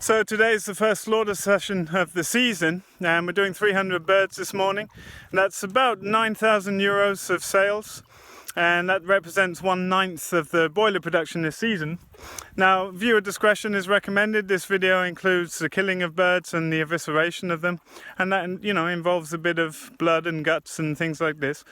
So today is the first slaughter session of the season, and we're doing 300 birds this morning. And that's about 9,000 euros of sales, and that represents 1/9 of the broiler production this season. Now, viewer discretion is recommended. This video includes the killing of birds and the evisceration of them, and that, involves a bit of blood and guts and things like this.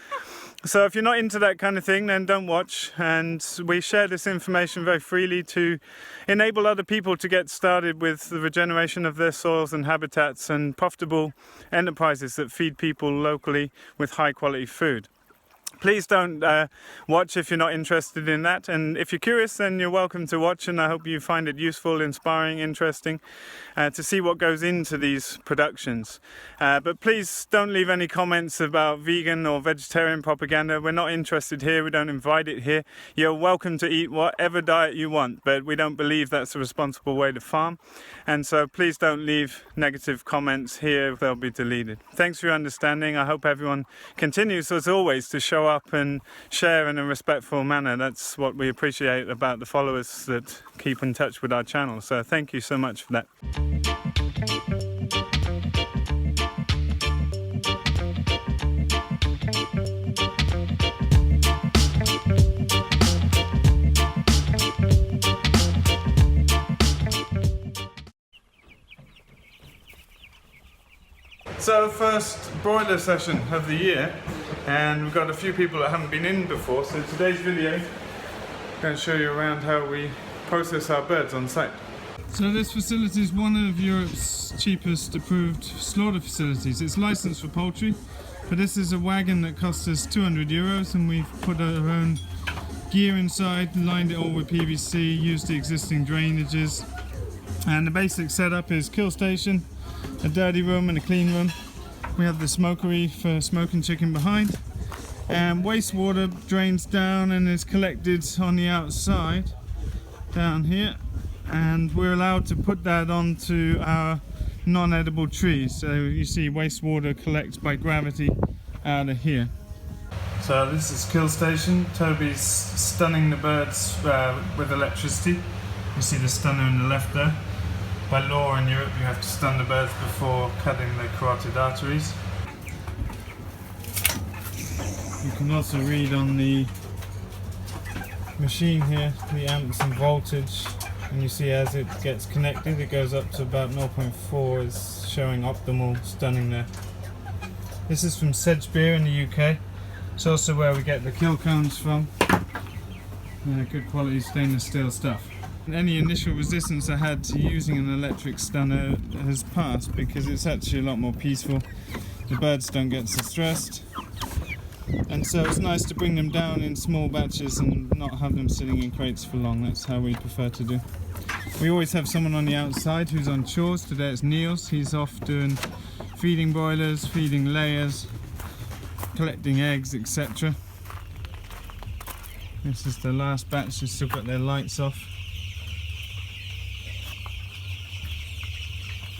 So if you're not into that kind of thing, then don't watch. And we share this information very freely to enable other people to get started with the regeneration of their soils and habitats and profitable enterprises that feed people locally with high quality food. Please don't watch if you're not interested in that, and if you're curious, then you're welcome to watch, and I hope you find it useful, inspiring, interesting to see what goes into these productions. But please don't leave any comments about vegan or vegetarian propaganda. We're not interested here, we don't invite it here. You're welcome to eat whatever diet you want, but we don't believe that's a responsible way to farm, and so please don't leave negative comments here, they'll be deleted. Thanks for your understanding. I hope everyone continues, as always, to show up and share in a respectful manner. That's what we appreciate about the followers that keep in touch with our channel. So thank you so much for that. So first broiler session of the year, and we've got a few people that haven't been in before, so today's video I'm going to show you around how we process our birds on site. So this facility is one of Europe's cheapest approved slaughter facilities. It's licensed for poultry, but this is a wagon that cost us 200 euros, and we've put our own gear inside, lined it all with PVC, used the existing drainages, and the basic setup is kill station, a dirty room and a clean room. We have the smokery for smoking chicken behind, and wastewater drains down and is collected on the outside down here, and we're allowed to put that onto our non-edible trees. So you see wastewater collects by gravity out of here. So this is kill station. Toby's stunning the birds with electricity. You see the stunner on the left there. By law in Europe, you have to stun the birds before cutting the carotid arteries. You can also read on the machine here the amps and voltage, and you see as it gets connected it goes up to about 0.4, is showing optimal stunning there. This is from Sedgebeer in the UK. It's also where we get the kill cones from. Good quality stainless steel stuff. Any initial resistance I had to using an electric stunner has passed because it's actually a lot more peaceful. The birds don't get so stressed, and so it's nice to bring them down in small batches and not have them sitting in crates for long. That's how we prefer to do. We always have someone on the outside who's on chores. Today it's Niels. He's off doing feeding broilers, feeding layers, collecting eggs, etc. This is the last batch. They've still got their lights off.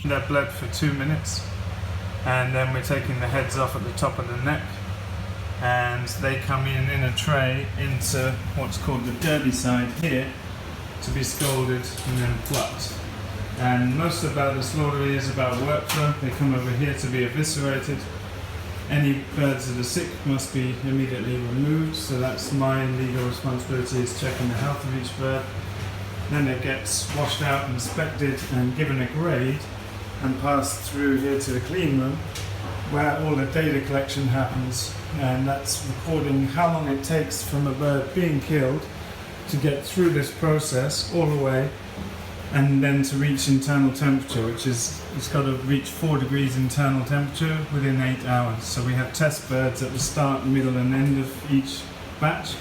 They're bled for 2 minutes, and then we're taking the heads off at the top of the neck, and they come in a tray into what's called the dirty side here to be scalded and then plucked. And most about the slaughter is about workflow. They come over here to be eviscerated. Any birds that are sick must be immediately removed, so that's my legal responsibility, is checking the health of each bird. Then it gets washed out, inspected, and given a grade, and passed through here to the clean room where all the data collection happens, and that's recording how long it takes from a bird being killed to get through this process all the way and then to reach internal temperature, which is, it's got to reach 4 degrees internal temperature within 8 hours. So we have test birds at the start, middle and end of each batch,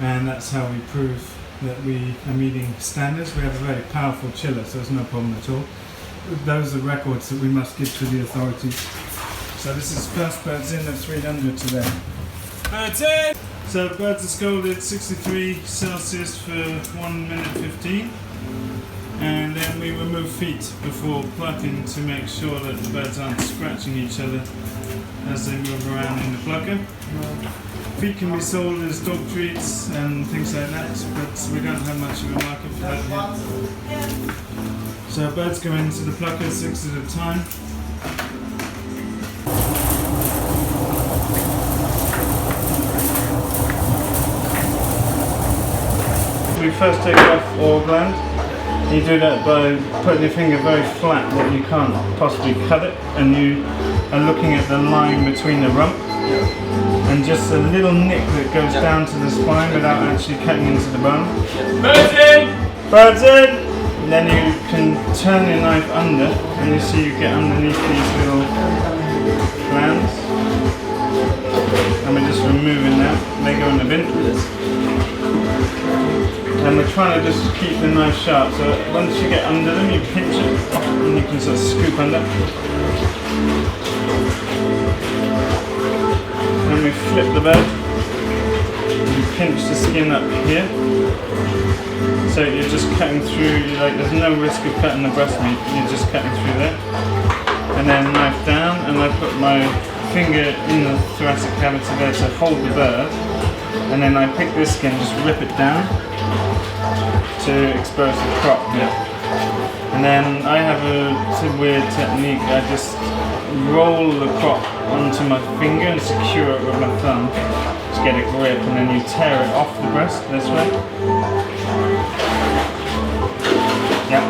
and that's how we prove that we are meeting standards. We have a very powerful chiller, so there's no problem at all. Those are records that we must give to the authorities. So this is first birds in of 300 today. Birds in! So birds are scalded 63 Celsius for 1 minute 15. And then we remove feet before plucking to make sure that the birds aren't scratching each other as they move around in the plucker. Feet can be sold as dog treats and things like that, but we don't have much of a market for that yet. So our birds go into the plucker 6 at a time. We first take off all gland. You do that by putting your finger very flat that you can't possibly cut it, and you are looking at the line between the rump and just a little nick that goes down to the spine without actually cutting into the bone. Birds in! Birds in! And then you can turn your knife under and you see you get underneath these little glands. And we're just removing that. They go in the bin. And we're trying to just keep the knife sharp, so once you get under them you pinch it and you can sort of scoop under. And we flip the bird and pinch the skin up here. So you're just cutting through, there's no risk of cutting the breast meat, you're just cutting through there. And then knife down, and I put my finger in the thoracic cavity there to hold the bird. And then I pick this skin, just rip it down to expose the crop. And then I have a weird technique. I just roll the crop onto my finger and secure it with my thumb to get a grip, and then you tear it off the breast this way. Yeah,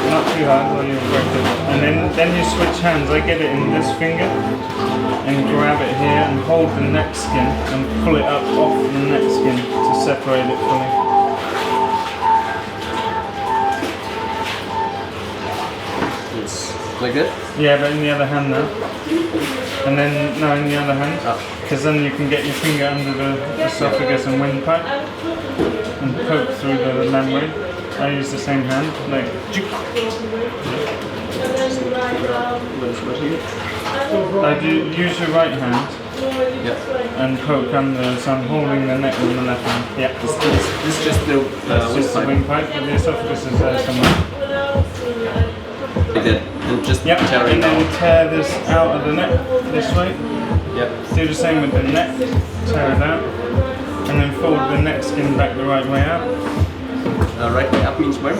not too hard or you'll break it. And then you switch hands. I get it in this finger and grab it here and hold the neck skin and pull it up off the neck skin to separate it fully. Like this? Yeah, but in the other hand now. And then, no, in the other hand. Because then you can get your finger under the esophagus and windpipe and poke through the membrane. I use the same hand, like. Use your right hand and poke under, so I'm holding the neck with the left hand. Yeah. This is just the windpipe, but the esophagus is there somewhere. Like that, and just tear it and then tear this out of the neck this way. Do the same with the neck, tear it out, and then fold the neck skin back the right way out. Right way up means where?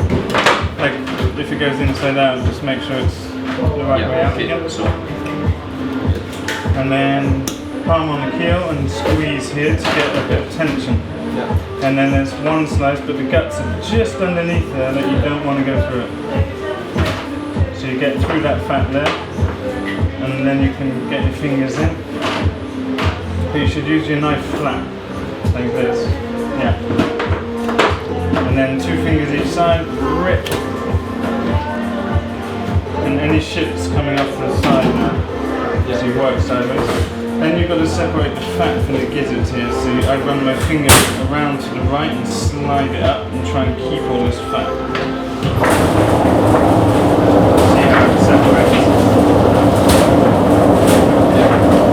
Like if it goes inside out, just make sure it's the right way out again. And then palm on the keel and squeeze here to get a bit of tension. And then there's one slice, but the guts are just underneath there that you don't want to go through it. So you get through that fat there, and then you can get your fingers in. But you should use your knife flat, like this. Yeah. And then 2 fingers each side, rip. And any shits coming off the side now. So you work sideways. Then you've got to separate the fat from the gizzards here. So I run my finger around to the right and slide it up and try and keep all this fat. Separates.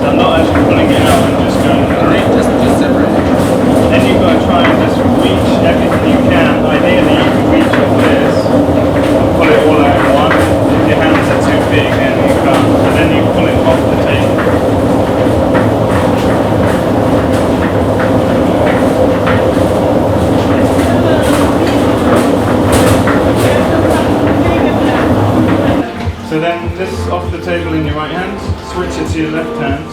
I'm not actually pulling it out, I'm just going just separate. Then you've got to try and just reach everything you can. Ideally you can reach like this and pull it all out at once. If your hands are too big then you can't. And then you pull it off the table. So then this off the table in your right hand, switch it to your left hand,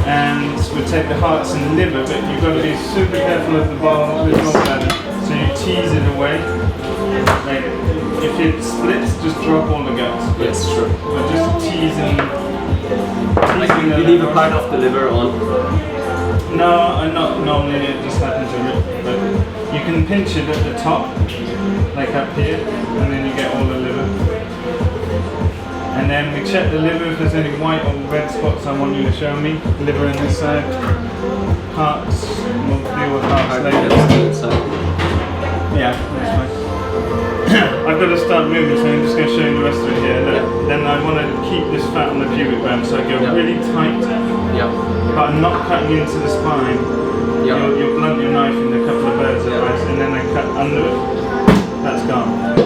and we'll take the hearts and liver, but you've got to be super careful of the gallbladder. So you tease it away. Like if it splits, just drop all the guts. Yes, sure. But just teasing you leave a part of the liver on? No, not normally. It just happens to rip. But you can pinch it at the top, like up here, and then you get all the liver. And then we check the liver if there's any white or red spots I want you to show me. Liver on this side. Hearts, we'll deal with hearts later. Yeah, that's fine. I've got to start moving, so I'm just going to show you the rest of it here. Then I want to keep this fat on the pubic bone, so I go really tight. But I'm not cutting into the spine. You'll blunt your knife in a couple of birds at once, and then I cut under it. That's gone.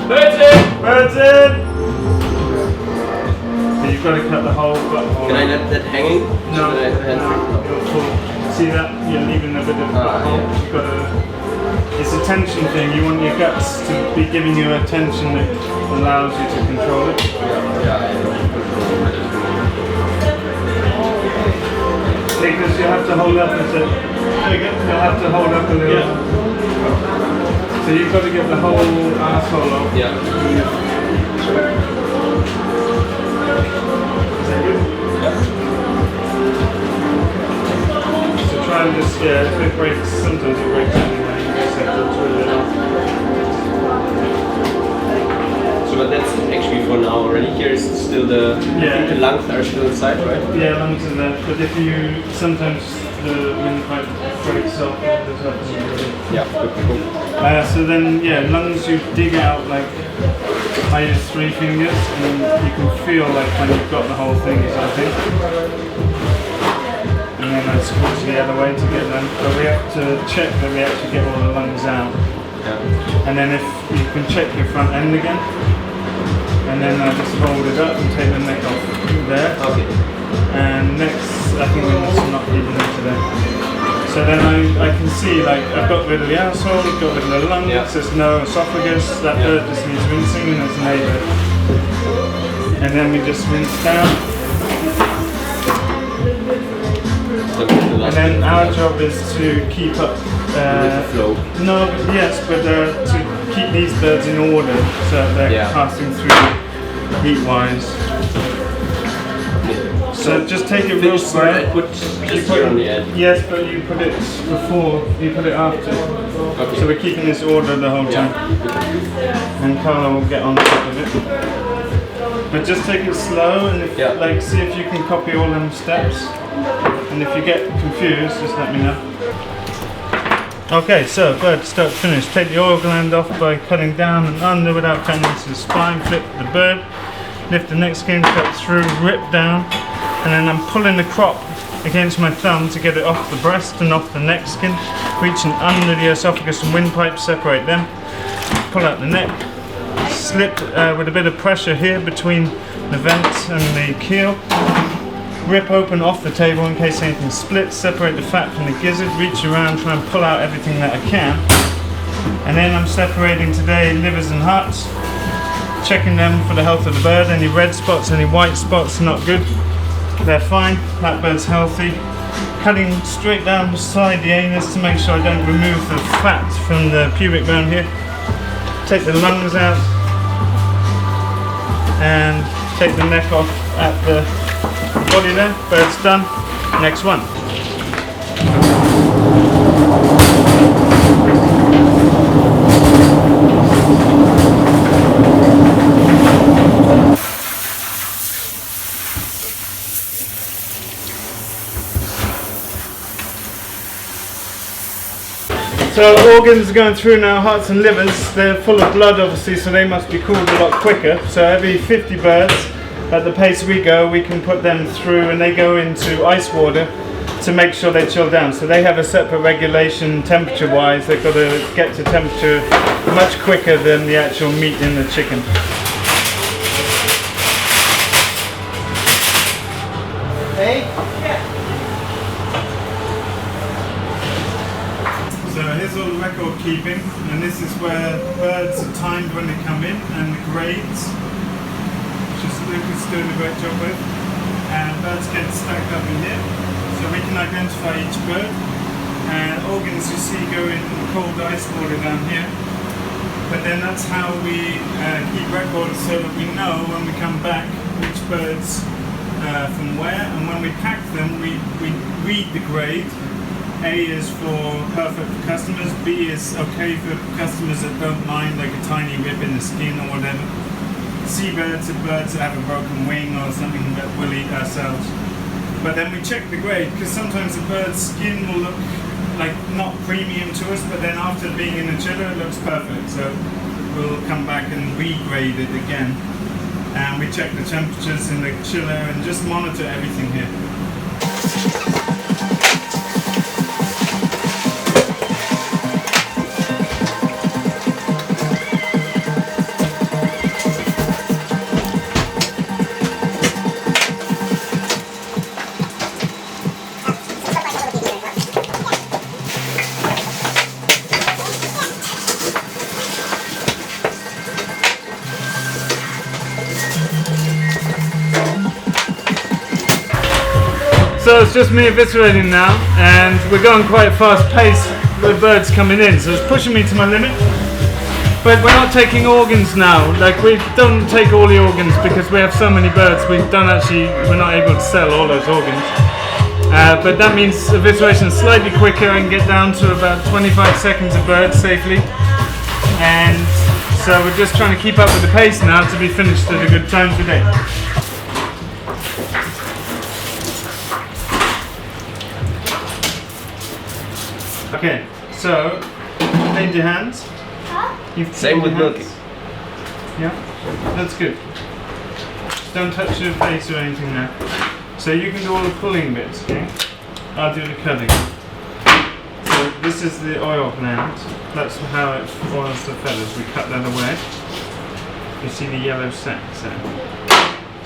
Birds in! Birds in! So you've got to cut the whole butthole. Can I let that hanging? No, you'll pull. See that? You're leaving a bit of butthole. You've got to. it's a tension thing. You want your guts to be giving you a tension that allows you to control it. Because you have to hold up a bit. You'll have to hold up a little. Yeah. So you've got to get the whole asshole off. Yeah. Is that good? Yeah. So try and just, if it breaks, sometimes it breaks anyway. You just have to twirl it off. So but that's actually for now already. Here is still I think the lungs are still inside, right? Yeah, lungs are there. But if you, sometimes the windpipe breaks off, there's nothing already. Yeah, good. So then, lungs you dig out like, I use 3 fingers and you can feel like when you've got the whole thing, I think. And then I squeeze the other way to get them. But we have to check that we actually get all the lungs out. Yeah. And then if you can check your front end again. And then I just hold it up and take the neck off there. Okay. And next, I think it's not even into there. So then I can see, like, I've got rid of the asshole, I've got rid of the lungs, there's no esophagus, that bird just needs rinsing and there's an A-bird. And then we just rinse down. And then our job is to keep up with the flow. No, but yes, but to keep these birds in order so that they're passing through heat-wise. So just take it real slow. I put just here on the end. Yes, but you put it before, you put it after. Okay. So we're keeping this order the whole time. And Carla will get on top of it. But just take it slow and if, like, see if you can copy all them steps. And if you get confused, just let me know. Okay, so bird start to finish. Take the oil gland off by cutting down and under without cutting into the spine. Flip the bird. Lift the neck skin, cut through, rip down. And then I'm pulling the crop against my thumb to get it off the breast and off the neck skin. Reaching under the esophagus and windpipe, separate them. Pull out the neck. Slip with a bit of pressure here between the vent and the keel. Rip open off the table in case anything splits. Separate the fat from the gizzard. Reach around, try and pull out everything that I can. And then I'm separating today livers and hearts. Checking them for the health of the bird. Any red spots, any white spots, not good. They're fine, that bird's healthy. Cutting straight down beside the anus to make sure I don't remove the fat from the pubic bone here. Take the lungs out and take the neck off at the body there. Bird's done. Next one. So organs are going through now, hearts and livers. They're full of blood obviously, so they must be cooled a lot quicker. So every 50 birds, at the pace we go, we can put them through and they go into ice water to make sure they chill down. So they have a separate regulation temperature wise. They've got to get to temperature much quicker than the actual meat in the chicken. Hey? So here's all the record keeping, and this is where birds are timed when they come in, and the grades, which is Lucas doing a great job with, and birds get stacked up in here, so we can identify each bird, and organs you see go in cold ice water down here, but then that's how we keep records so that we know when we come back which birds from where, and when we pack them we read the grade. A is for perfect for customers, B is okay for customers that don't mind like a tiny rip in the skin or whatever. Seabirds are birds that have a broken wing or something that we'll eat ourselves. But then we check the grade, because sometimes the bird's skin will look like not premium to us, but then after being in the chiller it looks perfect. So we'll come back and regrade it again. And we check the temperatures in the chiller and just monitor everything here. it's just me eviscerating now, and we're going quite fast pace with birds coming in, so it's pushing me to my limit. But we're not taking organs now. Like, we don't take all the organs because we have so many birds. We're not able to sell all those organs. But that means evisceration is slightly quicker. I can get down to about 25 seconds a bird safely. And so we're just trying to keep up with the pace now to be finished at a good time today. Okay, so clean your hands. Same with milking. Yeah, that's good. Don't touch your face or anything now. So you can do all the pulling bits, okay? I'll do the cutting. So this is the oil gland. That's how it oils the feathers. We cut that away. You see the yellow sacs there.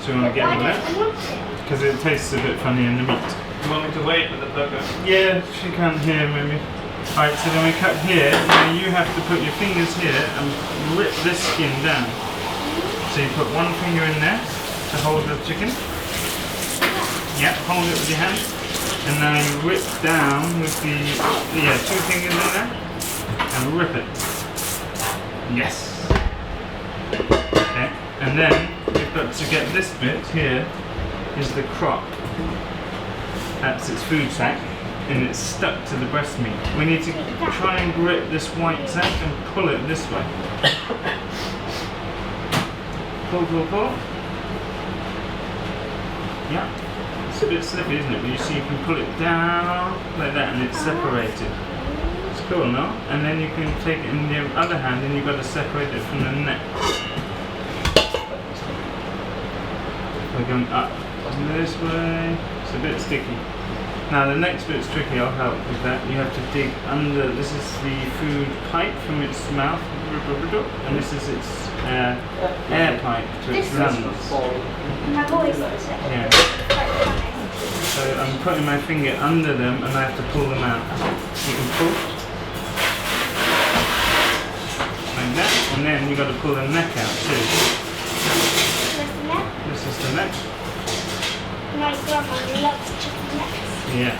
So you want to get rid of that because it tastes a bit funny in the meat. You want me to wait with the burger? Yeah, she can't hear maybe. Alright, so then we cut here. Now you have to put your fingers here and rip this skin down. So you put one finger in there to hold the chicken. Yeah, hold it with your hand. And now you rip down with the, two fingers in there. And rip it. Yes. Okay, and then we've got to get this bit here, is the crop. That's its food sac. And it's stuck to the breast meat. We need to try and grip this white sac and pull it this way. Pull, pull, pull. Yeah. It's a bit slippy, isn't it? But you see you can pull it down like that and it's separated. It's cool, no? And then you can take it in the other hand and you've got to separate it from the neck. We're going up this way. It's a bit sticky. Now the next bit's tricky, I'll help with that. You have to dig under, this is the food pipe from its mouth, and this is its air pipe to its lungs. My voice. Yeah. So I'm putting my finger under them and I have to pull them out. You can pull. Like that, and then you've got to pull the neck out too. Where's the neck? This is the neck. My grandma loves chicken necks. Yeah,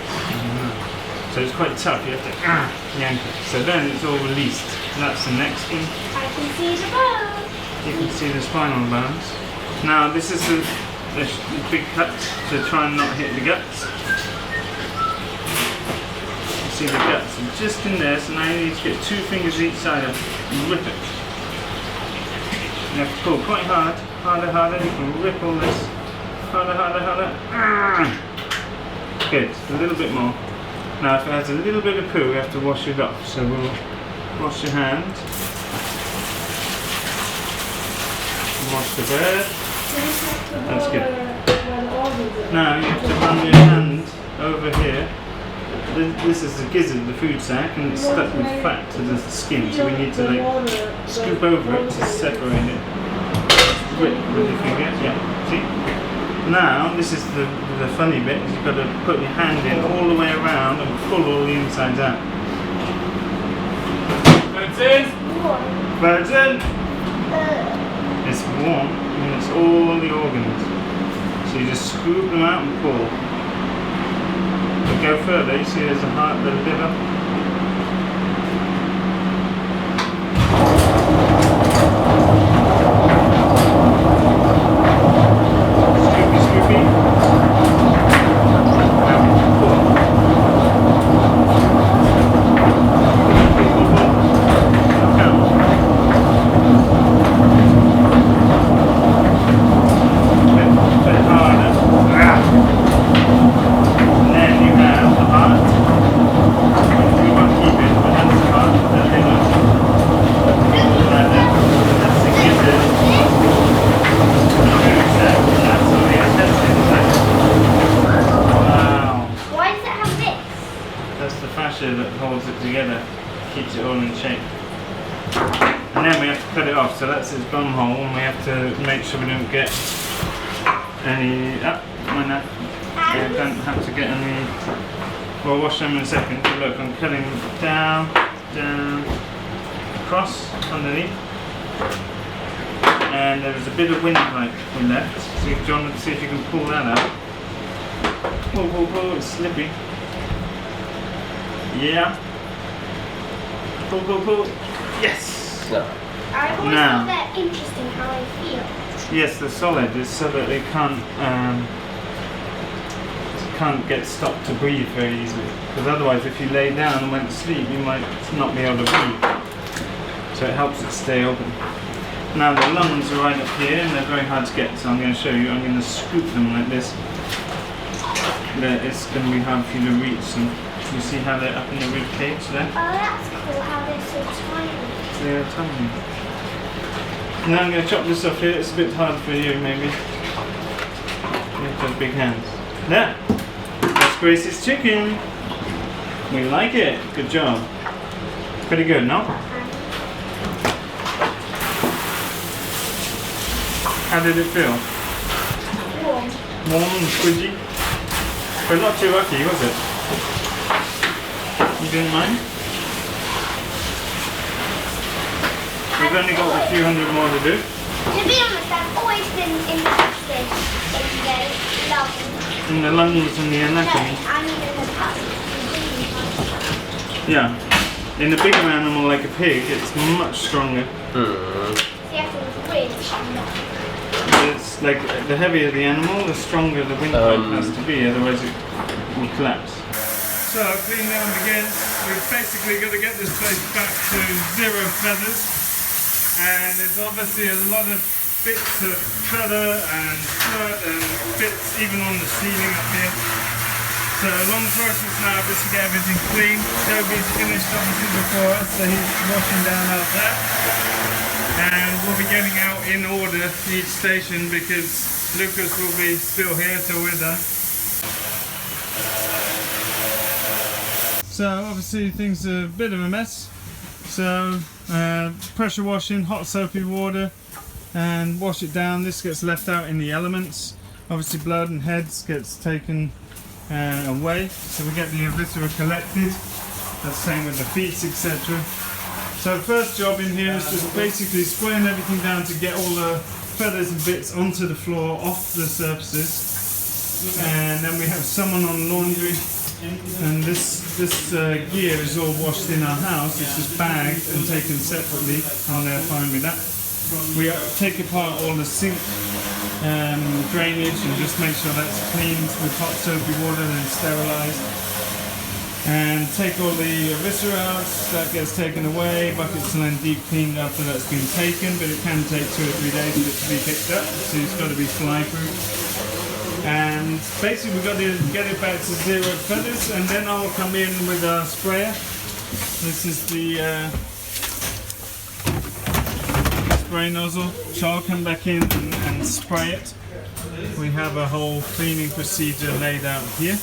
so it's quite tough, you have to yank it. So then it's all released. That's the next skin. I can see the bones. You can see the spinal bones. Now this is the big cut to try and not hit the guts. You see the guts are just in there, so now you need to get two fingers each side and rip it. You have to pull quite hard, harder, harder. You can rip all this. Harder, harder, harder. Good, a little bit more. Now if it has a little bit of poo, we have to wash it off. So we'll wash your hand. Wash the bird. That's good. Now you have to run your hand over here. This is the gizzard, the food sac, and it's stuck with fat to the skin. So we need to like scoop over it to separate it. Rip with your finger. Yeah, see? Now, this is the funny bit, you've got to put your hand in all the way around and pull all the insides out. Birds in! Birds in! It's warm and it's all the organs. So you just scoop them out and pull. But go further, you see there's a heart, the liver. That holds it together, keeps it all in shape. And then we have to cut it off, so that's its bum hole, and we have to make sure we don't get any, don't have to get any, we'll wash them in a second. Look, I'm cutting down, down, across, underneath, and there is a bit of windpipe we left, so if you want to see if you can pull that out. Pull, it's slippy. Yeah. Pull. Yes! No. I always Now. thought that interesting how I feel. Yes, the solid is so that they can't get stopped to breathe very easily. Because otherwise, if you lay down and went to sleep, you might not be able to breathe. So it helps it stay open. Now the lungs are right up here and they're very hard to get, so I'm going to show you. I'm going to scoop them like this. It's going to be hard for you to reach them. You see how they're up in the rib cage there? Oh, that's cool how they're so tiny. They're tiny. Now I'm going to chop this off here. It's a bit hard for you, maybe. You have those big hands. There! That's Gracie's chicken. We like it. Good job. Pretty good, no? How did it feel? Warm. Warm and squidgy? But not too rocky, was it? You didn't mind? We've only got a few hundred more to do. To be honest, I've always been interested in the lungs. In the lungs and the No, anatomy. I mean in the past. Yeah. In a bigger animal like a pig, it's much stronger. See, I feel really It's like the heavier the animal, the stronger the windpipe has to be, otherwise it will collapse. So, clean down again. We've basically got to get this place back to 0 feathers. And there's obviously a lot of bits of feather and dirt and bits even on the ceiling up here. So long process now just to get everything clean. Toby's finished obviously before us, so he's washing down out there. And we'll be getting out in order each station because Lucas will be still here till we're done. So obviously things are a bit of a mess. So pressure washing, hot soapy water, and wash it down. This gets left out in the elements. Obviously blood and heads gets taken away. So we get the eviscera collected. That's the same with the feet, etc. So the first job in here is just basically spraying everything down to get all the feathers and bits onto the floor, off the surfaces. And then we have someone on laundry. And this gear is all washed in our house. It's just bagged and taken separately, and they're fine with that. We take apart all the sink drainage and just make sure that's cleaned with hot soapy water and sterilised. And take all the eviscera out, that gets taken away, buckets and then deep cleaned after that's been taken, but it can take 2 or 3 days for it to be picked up, so it's got to be fly proof. And basically we've got to get it back to 0 feathers, and then I'll come in with our sprayer. This is the spray nozzle, so I'll come back in and spray it. We have a whole cleaning procedure laid out here.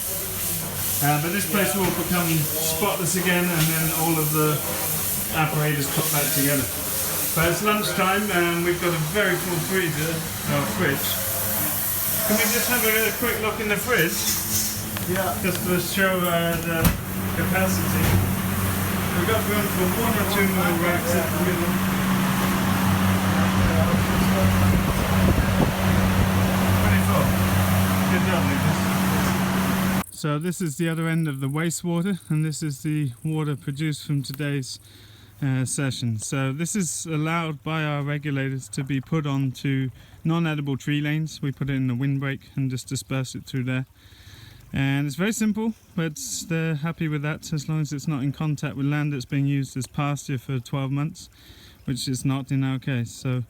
But this place will become spotless again, and then all of the apparatus put back together. But it's lunchtime and we've got a very full freezer, or fridge. Can we just have a quick look in the fridge? Yeah. Just to show the capacity. We've got room for 1 or 2 more racks at the middle. Pretty full. Good job, Lucas. So this is the other end of the wastewater, and this is the water produced from today's session. So this is allowed by our regulators to be put onto non-edible tree lanes. We put it in the windbreak and just disperse it through there. And it's very simple, but they're happy with that as long as it's not in contact with land that's being used as pasture for 12 months, which is not in our case. So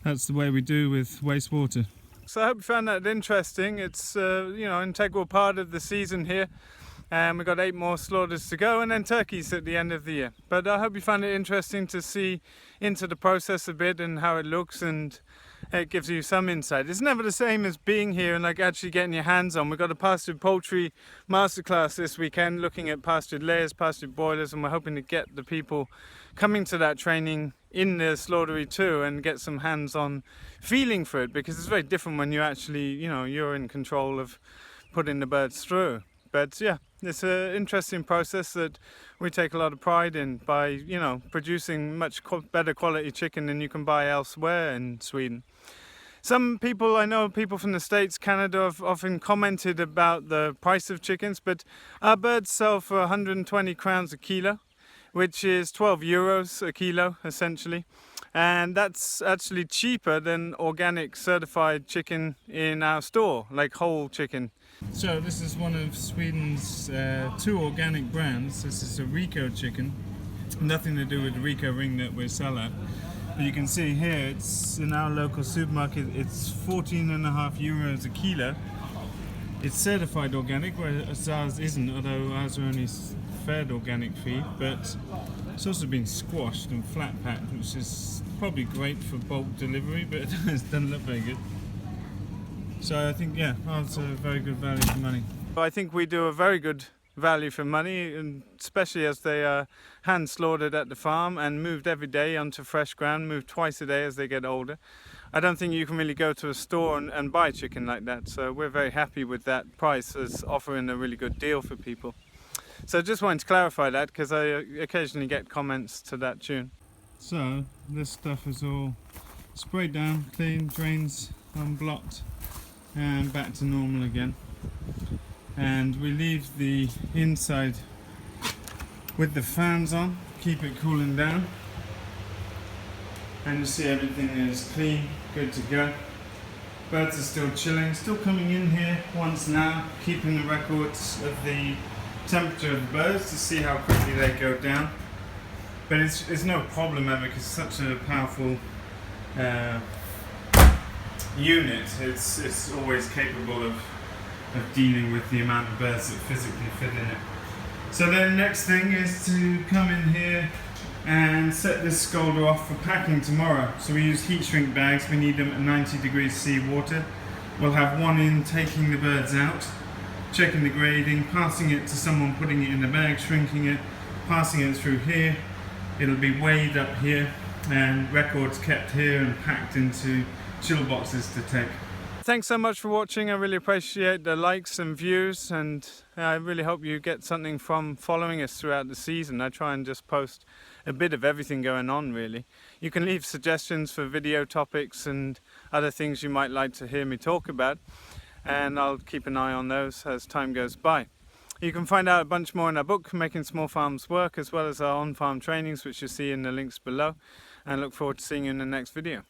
that's the way we do with wastewater. So I hope you found that interesting. It's an integral part of the season here, and we've got 8 more slaughters to go, and then turkeys at the end of the year. But I hope you found it interesting to see into the process a bit and how it looks, and it gives you some insight. It's never the same as being here and like actually getting your hands on. We've got a pastured poultry masterclass this weekend looking at pastured layers, pastured boilers, and we're hoping to get the people coming to that training in the slaughtery too and get some hands-on feeling for it, because it's very different when you actually, you're in control of putting the birds through. But yeah, it's an interesting process that we take a lot of pride in by, producing much better quality chicken than you can buy elsewhere in Sweden. Some people, I know people from the States, Canada, have often commented about the price of chickens, but our birds sell for 120 crowns a kilo, which is 12 euros a kilo essentially. And that's actually cheaper than organic certified chicken in our store, like whole chicken. So this is one of Sweden's 2 organic brands. This is a Rico chicken. Nothing to do with the Rico ring that we sell at. But you can see here, it's in our local supermarket, it's 14.5 euros a kilo. It's certified organic, whereas ours isn't, although ours are only fed organic feed, but it's also been squashed and flat packed, which is probably great for bulk delivery, but it doesn't look very good. So I think, yeah, ours are a very good value for money. I think we do a very good value for money, and especially as they are hand slaughtered at the farm and moved every day onto fresh ground, moved twice a day as they get older. I don't think you can really go to a store and buy chicken like that, so we're very happy with that price as offering a really good deal for people. So just wanted to clarify that because I occasionally get comments to that tune. So this stuff is all sprayed down, clean, drains unblocked, and back to normal again. And we leave the inside with the fans on, keep it cooling down. And you see everything is clean, good to go. Birds are still chilling, still coming in here once now, keeping the records of the temperature of the birds to see how quickly they go down. But it's no problem ever because it's such a powerful unit. It's always capable of dealing with the amount of birds that physically fit in it. So then next thing is to come in here and set this scholder off for packing tomorrow. So we use heat shrink bags, we need them at 90 degrees C water. We'll have one in taking the birds out, checking the grading, passing it to someone putting it in the bag, shrinking it, passing it through here. It'll be weighed up here and records kept here and packed into chill boxes to take. Thanks so much for watching. I really appreciate the likes and views, and I really hope you get something from following us throughout the season. I try and just post a bit of everything going on really. You can leave suggestions for video topics and other things you might like to hear me talk about, and I'll keep an eye on those as time goes by. You can find out a bunch more in our book, Making Small Farms Work, as well as our on-farm trainings, which you'll see in the links below, and look forward to seeing you in the next video.